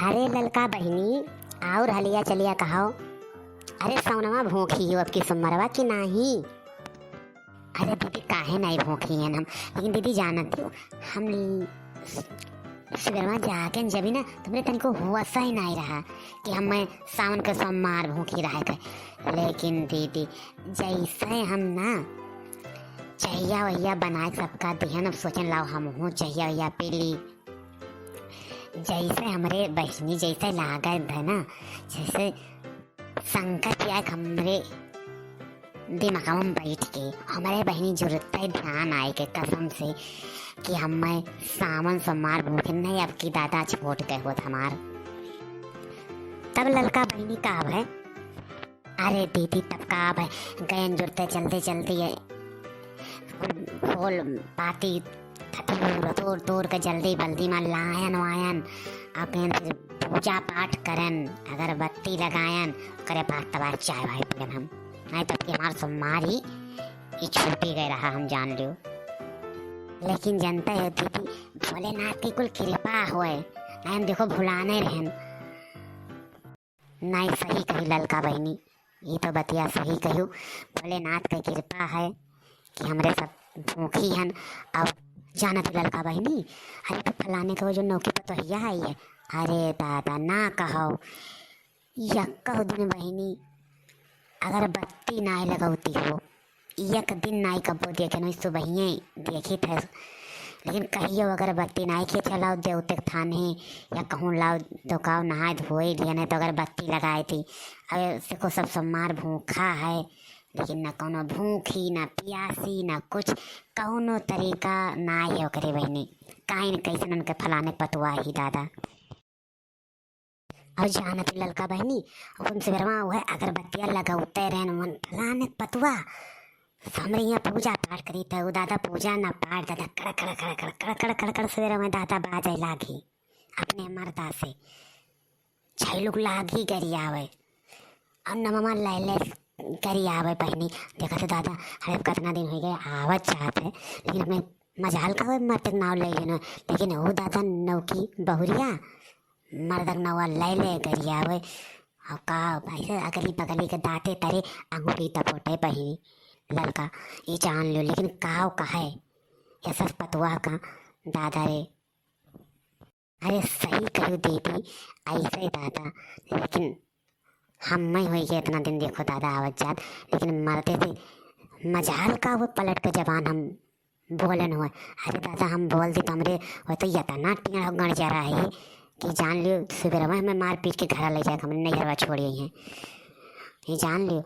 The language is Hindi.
अरे ललका बहिनी, और हलिया चलिया कहो। अरे सौनवा भूखी हो अब की सुमरवा की नाही। अरे दीदी काहे नहीं भूखी हैं हम, लेकिन दीदी जानती हो हम सुबह जाके जब ना तुमने तनको हुआ सा ही नहीं रहा कि हमें सावन के सोमवार भूखी रह गए। लेकिन दीदी जैसे हम ना चहिया वहिया बना के सबका दिहन, अब सोचन लाओ हम हूँ चहिया वहिया पी ली। जैसे हमारे बहनी जैसे लागत है ना, जैसे संकट या हमरे दिमाग में बैठ के हमारे बहनी जरूरत है ध्यान आए के कसम से कि हमें सावन सोमवार भूखे नहीं, अब की दादा छोट गए हो हमार। तब ललका बहनी काब है। अरे दीदी तब काब है, गयन जुड़ते चलते चलते है फूल पाती तोड़ तोड़ के जल्दी बल्दी में लायन वायन अपन फिर पूजा पाठ करन, अगरबत्ती लगायन करे बाद तबार चाय भाई पियन हम। नहीं तब कि हमारा सोमवार ही छूटी गए रहा, हम जान लियो। लेकिन जनता है दीदी भोलेनाथ की कुल कृपा होए, नहीं देखो भुलाने रहन। नहीं सही कही ललका बहनी, ये तो बतिया सही कहू। भोलेनाथ की कृपा है कि हमरे सब भूखी हन। अब जाना तो ललका बहनी, अरे तो फलाने का वो जो नौकी पर तो आई है, अरे दादा ना कहो यक्का दिन बहनी अगर बत्ती ना लगाती हो एक दिन नाई कब्बो देखे नहीं सुबह देखी थे। लेकिन कहियो अगर बत्ती नाई के चलाओ देवते थाने या कहूँ लाओ दुकाओ नहाए धोए लिया, नहीं तो अगर बत्ती लगाई थी। अरे को सब सोमवार भूखा है, लेकिन न कोनो भूखी न प्यासी न कुछ कौनो तरीका ना ही करे बहनी, काहे न कैसे उनके फलाने पतुआ ही दादा। और जाना तो ललका बहनी अपन सवेरवा वो है अगरबत्तियाँ लगाते रहन मन फलाने पतुआ हमरे यहाँ पूजा पाठ करी था। वो दादा पूजा ना पाठ दादा कड़ कड़ कड़ कड़ कड़ कड़ कड़ कड़ सवेरे में दादा बाजे लागी अपने मर्दा से छह लोग लागी करी आवे और नममा ले ले करी आवे बहनी। देखा तो दादा अरे कितना दिन हो गए आवत चाहत है, लेकिन हमें मजाल का मत नाव ले लेना। लेकिन वो दादा नौकी बहुरिया मर्दक नवा ले ले करी आवे और का भाई अगली बगली के दाते तरे अंगूठी टपोटे बहनी ललका ये जान लो। लेकिन काव का है ये सब पतुआ का दादा रे। अरे सही कहो दीदी ऐसे दादा, लेकिन हम नहीं हुई के इतना दिन देखो दादा आवत जात, लेकिन मरते थे मजाल का वो पलट के जबान हम बोलन हुआ। अरे दादा हम बोल दी तो हमरे वो तो यतना टीण गण जा रहा है कि जान लियो सुबह में हमें मार पीट के घर ले जाए, हमने नहीं घरवा छोड़ी हैं। ये जान लियो